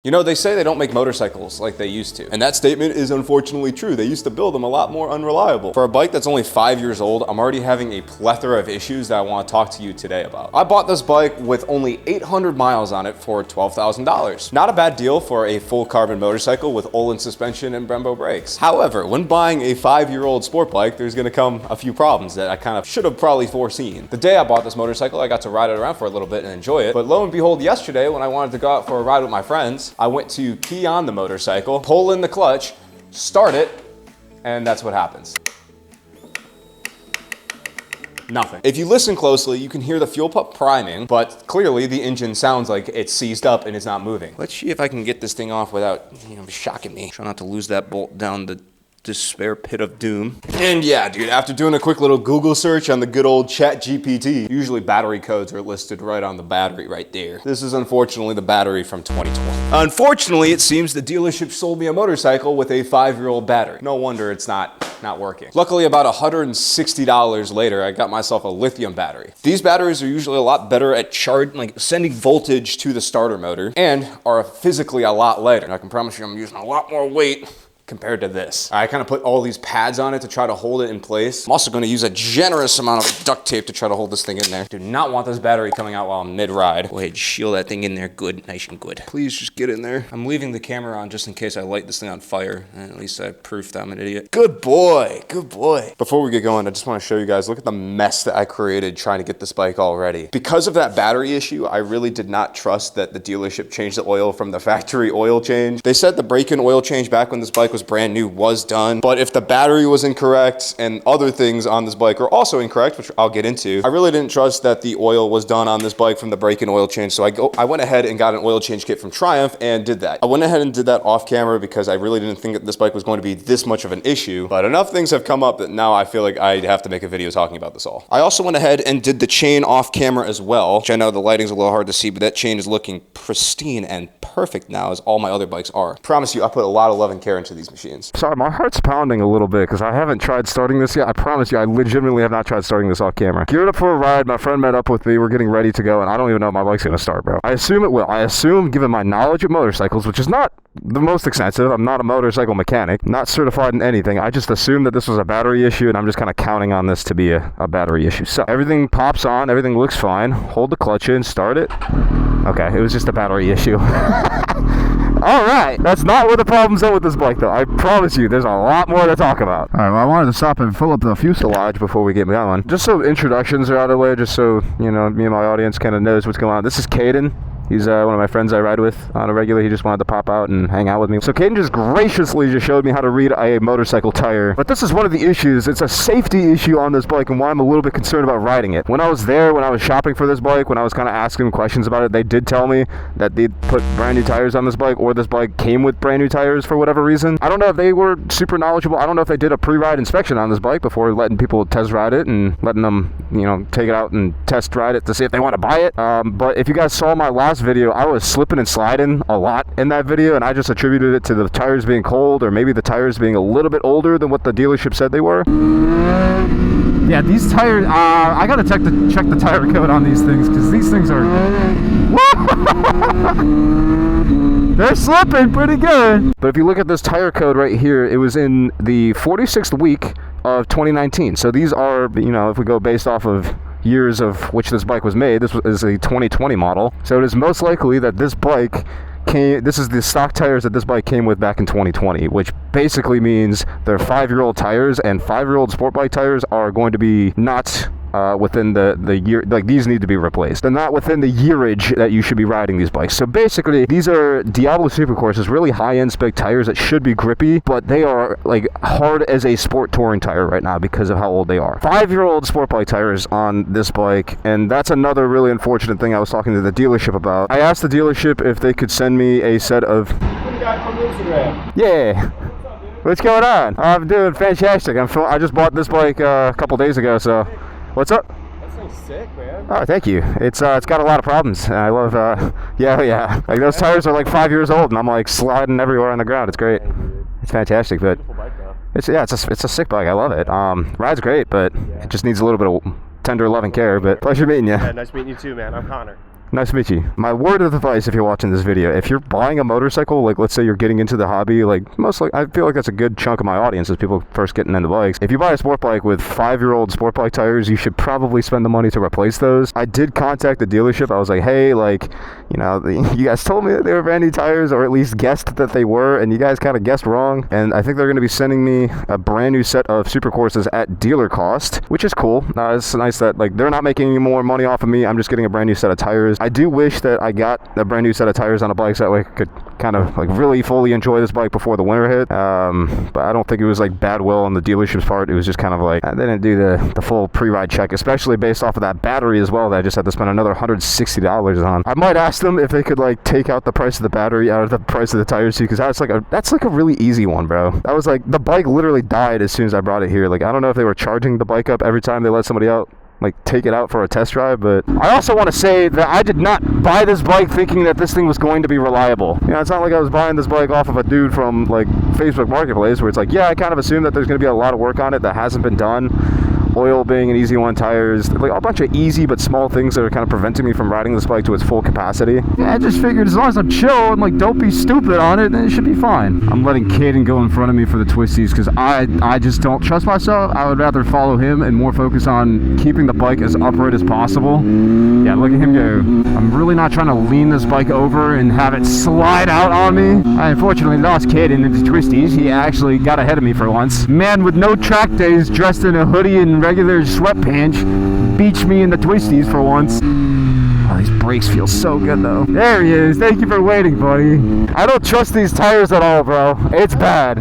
You know, they say they don't make motorcycles like they used to. And that statement is unfortunately true. They used to build them a lot more unreliable. For a bike that's only 5 years old, I'm already having a plethora of issues that I want to talk to you today about. I bought this bike with only 800 miles on it for $12,000. Not a bad deal for a full carbon motorcycle with Olin suspension and Brembo brakes. However, when buying a 5-year-old sport bike, there's gonna come a few problems that I kind of should have probably foreseen. The day I bought this motorcycle, I got to ride it around for a little bit and enjoy it. But lo and behold, yesterday when I wanted to go out for a ride with my friends, I went to key on the motorcycle, pull in the clutch, start it, and that's what happens. Nothing. If you listen closely, you can hear the fuel pump priming, but clearly the engine sounds like it's seized up and it's not moving. Let's see if I can get this thing off without, shocking me. Try not to lose that bolt down the despair pit of doom. And yeah, dude, after doing a quick little Google search on the good old ChatGPT, usually battery codes are listed right on the battery right there. This is unfortunately the battery from 2020. Unfortunately, it seems the dealership sold me a motorcycle with a 5-year-old battery. No wonder it's not working. Luckily, about $160 later, I got myself a lithium battery. These batteries are usually a lot better at sending voltage to the starter motor and are physically a lot lighter. And I can promise you I'm using a lot more weight compared to this. I kind of put all these pads on it to try to hold it in place. I'm also going to use a generous amount of duct tape to try to hold this thing in there. Do not want this battery coming out while I'm mid-ride. Go ahead, shield that thing in there good, nice and good. Please just get in there. I'm leaving the camera on just in case I light this thing on fire. And at least I proved I'm an idiot. Good boy, good boy. Before we get going, I just want to show you guys, look at the mess that I created trying to get this bike all ready. Because of that battery issue, I really did not trust that the dealership changed the oil from the factory oil change. They said the break-in oil change back when this bike was brand new was done, but if the battery was incorrect and other things on this bike are also incorrect, which I'll get into, I really didn't trust that the oil was done on this bike from the break-in oil change. So I went ahead and got an oil change kit from Triumph and did that. I went ahead and did that off camera because I really didn't think that this bike was going to be this much of an issue, but enough things have come up that now I feel like I have to make a video talking about this all. I also went ahead and did the chain off camera as well, which I know the lighting's a little hard to see, but that chain is looking pristine and perfect now as all my other bikes are. Promise you, I put a lot of love and care into these machines. Sorry, my heart's pounding a little bit because I haven't tried starting this yet. I promise you, I legitimately have not tried starting this off camera. Geared up for a ride, my friend met up with me, we're getting ready to go, and I don't even know if my bike's gonna start, bro. I assume it will. I assume, given my knowledge of motorcycles, which is not the most extensive, I'm not a motorcycle mechanic, not certified in anything, I just assumed that this was a battery issue, and I'm just kind of counting on this to be a battery issue. So, everything pops on, everything looks fine, hold the clutch in, start it. Okay, it was just a battery issue. Alright, that's not where the problem's at with this bike though. I promise you, there's a lot more to talk about. Alright, well I wanted to stop and fill up the fuselage before we get going. Just so introductions are out of the way, just so, me and my audience kind of knows what's going on. This is Kaden. He's one of my friends I ride with on a regular. He just wanted to pop out and hang out with me. So Kaden just graciously just showed me how to read a motorcycle tire. But this is one of the issues. It's a safety issue on this bike and why I'm a little bit concerned about riding it. When I was there, when I was shopping for this bike, when I was kind of asking questions about it, they did tell me that they'd put brand new tires on this bike, or this bike came with brand new tires for whatever reason. I don't know if they were super knowledgeable. I don't know if they did a pre-ride inspection on this bike before letting people test ride it and letting them, take it out and test ride it to see if they want to buy it. But if you guys saw my last video, I was slipping and sliding a lot in that video, and I just attributed it to the tires being cold, or maybe the tires being a little bit older than what the dealership said they were. Yeah, these tires, I gotta check the tire code on these things, because these things are... They're slipping pretty good. But if you look at this tire code right here, it was in the 46th week of 2019. So these are, if we go based off of years of which this bike was made, this is a 2020 model. So it is most likely that this bike this is the stock tires that this bike came with back in 2020, which basically means they're 5-year-old tires, and 5-year-old sport bike tires are going to be not within the year, like these need to be replaced. They're not within the yearage that you should be riding these bikes. So basically, these are Diablo Supercourses, really high-end spec tires that should be grippy, but they are like hard as a sport touring tire right now because of how old they are. 5-year-old sport bike tires on this bike, and that's another really unfortunate thing I was talking to the dealership about. I asked the dealership if they could send me a set of... Yeah. What's going on? I'm doing fantastic. I just bought this bike a couple days ago, so... What's up? That thing's sick, man. Oh, thank you. It's got a lot of problems. I love, yeah. Like those tires are like 5 years old, and I'm like sliding everywhere on the ground. It's great. It's fantastic, but Beautiful bike, though. it's a sick bike. I love it. Ride's great, but it just needs a little bit of tender love and care. But pleasure meeting you. Yeah, nice meeting you too, man. I'm Connor. Nice to meet you. My word of advice, if you're watching this video, if you're buying a motorcycle, like let's say you're getting into the hobby, like I feel like that's a good chunk of my audience is people first getting into bikes. If you buy a sport bike with 5-year-old sport bike tires, you should probably spend the money to replace those. I did contact the dealership. I was like, hey, like, you know, you guys told me that they were brand new tires, or at least guessed that they were, and you guys kind of guessed wrong. And I think they're going to be sending me a brand new set of Super Courses at dealer cost, which is cool. It's nice that like they're not making any more money off of me. I'm just getting a brand new set of tires. I do wish that I got a brand new set of tires on a bike so that way I could kind of like really fully enjoy this bike before the winter hit. But I don't think it was like bad will on the dealership's part. It was just kind of like they didn't do the full pre-ride check, especially based off of that battery as well that I just had to spend another $160 on. I might ask them if they could like take out the price of the battery out of the price of the tires too, because that's like a really easy one, bro. That was like the bike literally died as soon as I brought it here. Like I don't know if they were charging the bike up every time they let somebody out, like take it out for a test drive. But I also want to say that I did not buy this bike thinking that this thing was going to be reliable. You know, it's not like I was buying this bike off of a dude from like Facebook Marketplace where it's like, yeah, I kind of assume that there's going to be a lot of work on it that hasn't been done. Oil being an easy one, tires, like a bunch of easy but small things that are kind of preventing me from riding this bike to its full capacity. Yeah, I just figured as long as I'm chill and like don't be stupid on it, then it should be fine. I'm letting Kaden go in front of me for the twisties because I just don't trust myself. I would rather follow him and more focus on keeping the bike as upright as possible. Yeah, look at him go. I'm really not trying to lean this bike over and have it slide out on me. I unfortunately lost Kaden in the twisties. He actually got ahead of me for once. Man with no track days, dressed in a hoodie and regular sweatpants, beached me in the twisties for once. Oh, these brakes feel so good though. There he is. Thank you for waiting, buddy. I don't trust these tires at all, bro. It's bad.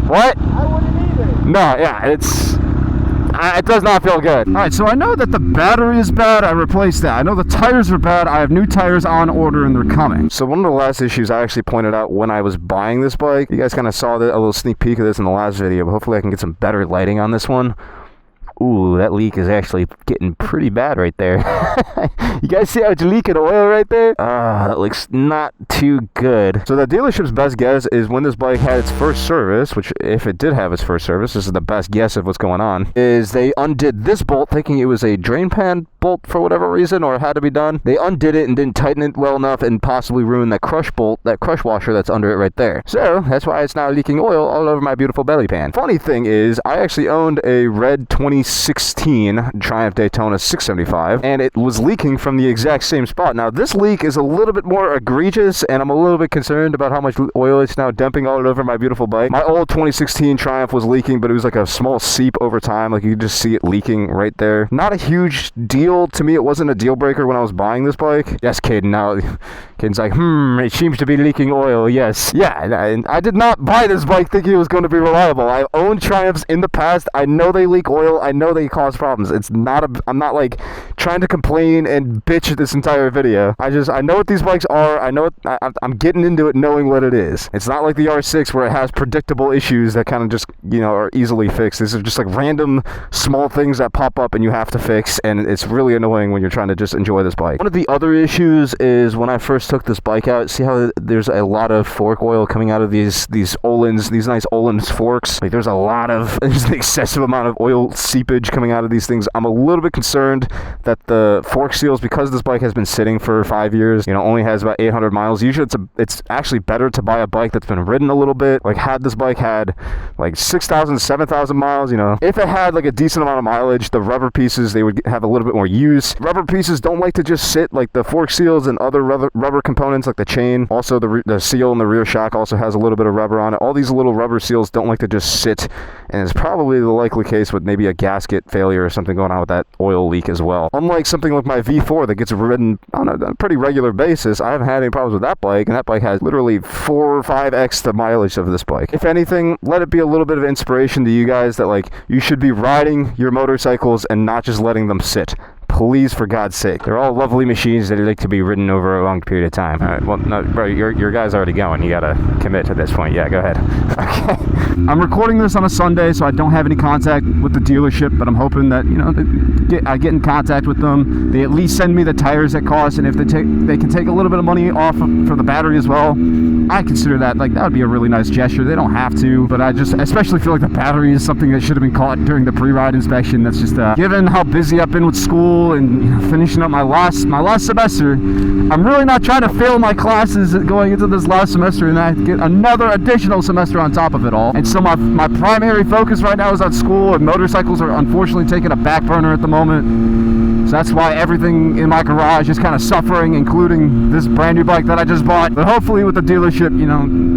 What? I wouldn't either. No, yeah, it does not feel good. Alright, so I know that the battery is bad. I replaced that. I know the tires are bad. I have new tires on order and they're coming. So one of the last issues I actually pointed out when I was buying this bike, you guys kind of saw a little sneak peek of this in the last video, but hopefully I can get some better lighting on this one. Ooh, that leak is actually getting pretty bad right there. You guys see how it's leaking oil right there? That looks not too good. So the dealership's best guess is when this bike had its first service, which if it did have its first service, this is the best guess of what's going on, is they undid this bolt thinking it was a drain pan bolt for whatever reason, or it had to be done. They undid it and didn't tighten it well enough and possibly ruined that crush bolt, that crush washer that's under it right there. So that's why it's now leaking oil all over my beautiful belly pan. Funny thing is, I actually owned a red 2016 Triumph Daytona 675, and it was leaking from the exact same spot. Now this leak is a little bit more egregious, and I'm a little bit concerned about how much oil it's now dumping all over my beautiful bike. My old 2016 Triumph was leaking, but it was like a small seep over time. Like you could just see it leaking right there. Not a huge deal to me. It wasn't a deal breaker when I was buying this bike. Yes, Kaden. Now Kaden's like, it seems to be leaking oil. Yes. Yeah, I did not buy this bike thinking it was going to be reliable. I owned Triumphs in the past. I know they leak oil. I know they cause problems. I'm not like trying to complain and bitch this entire video. I know what these bikes are. I'm getting into it knowing what it is. It's not like the R6 where it has predictable issues that kind of just, are easily fixed. These are just like random small things that pop up and you have to fix, and it's really annoying when you're trying to just enjoy this bike. One of the other issues is when I first took this bike out, see how there's a lot of fork oil coming out of these Öhlins, these nice Öhlins forks. Like there's an excessive amount of oil seepage coming out of these things. I'm a little bit concerned that the fork seals, because this bike has been sitting for 5 years, only has about 800 miles. Usually it's actually better to buy a bike that's been ridden a little bit. Like had this bike had like 6,000, 7,000 miles, if it had like a decent amount of mileage, the rubber pieces, they would have a little bit more use. Rubber pieces don't like to just sit, like the fork seals and other rubber components like the chain. Also the seal in the rear shock also has a little bit of rubber on it. All these little rubber seals don't like to just sit, and it's probably the likely case with maybe a gasket failure or something going on with that oil leak as well. Unlike something like my V4 that gets ridden on a pretty regular basis, I haven't had any problems with that bike, and that bike has literally 4 or 5x the mileage of this bike. If anything, let it be a little bit of inspiration to you guys that like you should be riding your motorcycles and not just letting them sit. Please, for God's sake. They're all lovely machines that like to be ridden over a long period of time. All right, well, no, bro, your guy's already going. You gotta commit to this point. Yeah, go ahead. Okay. I'm recording this on a Sunday, so I don't have any contact with the dealership, but I'm hoping that, I get in contact with them. They at least send me the tires that cost, and if they can take a little bit of money off for the battery as well, I consider that, like, that would be a really nice gesture. They don't have to, but I especially feel like the battery is something that should have been caught during the pre-ride inspection. That's just, given how busy I've been with school school and finishing up my last semester. I'm really not trying to fail my classes going into this last semester and I get another additional semester on top of it all. And so my primary focus right now is on school, and motorcycles are unfortunately taking a back burner at the moment. So that's why everything in my garage is kind of suffering, including this brand new bike that I just bought. But hopefully with the dealership,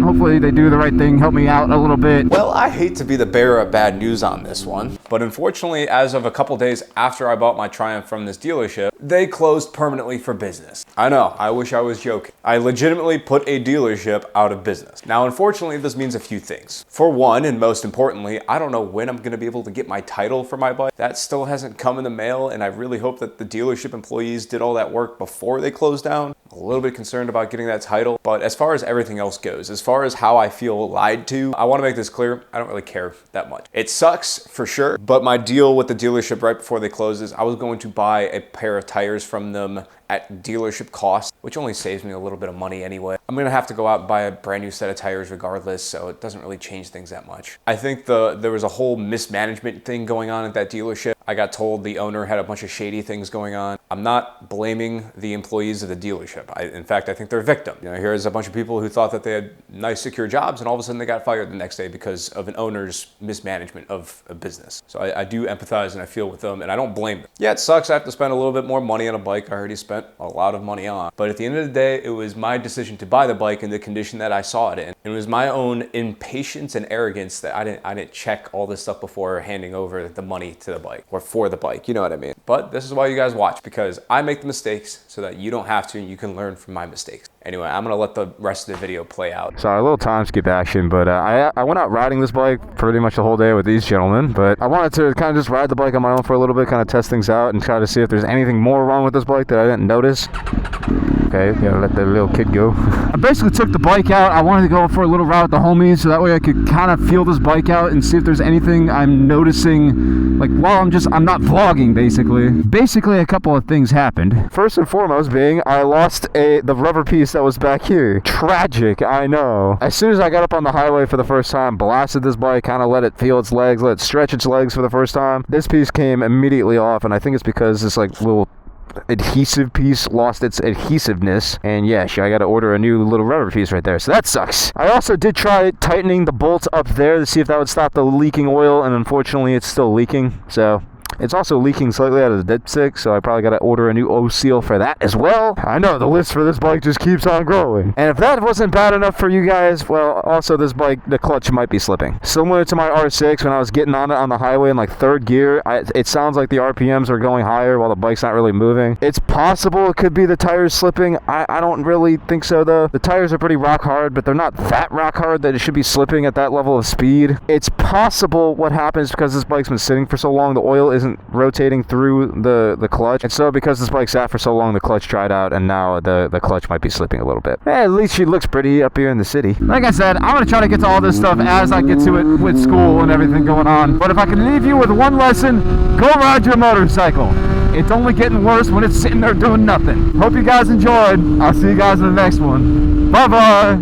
hopefully they do the right thing, help me out a little bit. Well, I hate to be the bearer of bad news on this one, but unfortunately, as of a couple days after I bought my Triumph from this dealership, they closed permanently for business. I know, I wish I was joking. I legitimately put a dealership out of business. Now, unfortunately, this means a few things. For one, and most importantly, I don't know when I'm gonna be able to get my title for my bike. That still hasn't come in the mail, and I really hope that the dealership employees did all that work before they closed down. I'm a little bit concerned about getting that title, but as far as everything else goes, as far as how I feel lied to, I wanna make this clear, I don't really care that much. It sucks for sure, but my deal with the dealership right before they closed is I was going to buy a pair of tires from them at dealership cost, which only saves me a little bit of money anyway. I'm gonna have to go out and buy a brand new set of tires regardless, so it doesn't really change things that much. I think there was a whole mismanagement thing going on at that dealership. I got told the owner had a bunch of shady things going on. I'm not blaming the employees of the dealership. In fact, I think they're a victim. Here's a bunch of people who thought that they had nice, secure jobs, and all of a sudden they got fired the next day because of an owner's mismanagement of a business. So I do empathize and I feel with them, and I don't blame them. Yeah, it sucks. I have to spend a little bit more money on a bike I already spent a lot of money on. But at the end of the day, it was my decision to buy the bike in the condition that I saw it in. And it was my own impatience and arrogance that I didn't check all this stuff before handing over the money to the bike or for the bike. You know what I mean? But this is why you guys watch, because I make the mistakes so that you don't have to and you can learn from my mistakes. Anyway, I'm gonna let the rest of the video play out. Sorry, a little time skip action, but I went out riding this bike pretty much the whole day with these gentlemen, but I wanted to kind of just ride the bike on my own for a little bit, kind of test things out and try to see if there's anything more wrong with this bike that I didn't notice. Okay, gotta let the little kid go. I basically took the bike out. I wanted to go for a little ride with the homies so that way I could kind of feel this bike out and see if there's anything I'm noticing, like while I'm not vlogging basically. Basically a couple of things happened. First and foremost being I lost the rubber piece that was back here. Tragic, I know. As soon as I got up on the highway for the first time, blasted this bike, kind of let it feel its legs, let it stretch its legs for the first time. This piece came immediately off, and I think it's because this like little adhesive piece lost its adhesiveness, and yeah, I gotta order a new little rubber piece right there, so that sucks. I also did try tightening the bolts up there to see if that would stop the leaking oil, and unfortunately it's still leaking, so it's also leaking slightly out of the dipstick, so I probably got to order a new O-seal for that as well. I know, the list for this bike just keeps on growing. And if that wasn't bad enough for you guys, well, also this bike, the clutch might be slipping. Similar to my R6, when I was getting on it on the highway in like third gear, it sounds like the RPMs are going higher while the bike's not really moving. It's possible it could be the tires slipping. I don't really think so, though. The tires are pretty rock hard, but they're not that rock hard that it should be slipping at that level of speed. It's possible what happens because this bike's been sitting for so long, the oil isn't rotating through the clutch, and so because this bike sat for so long, the clutch dried out, and now the clutch might be slipping a little bit. At least she looks pretty up here in the city. Like I said, I'm gonna try to get to all this stuff as I get to it with school and everything going on, but if I can leave you with one lesson, go ride your motorcycle. It's only getting worse when it's sitting there doing nothing. Hope you guys enjoyed. I'll see you guys in the next one. Bye bye.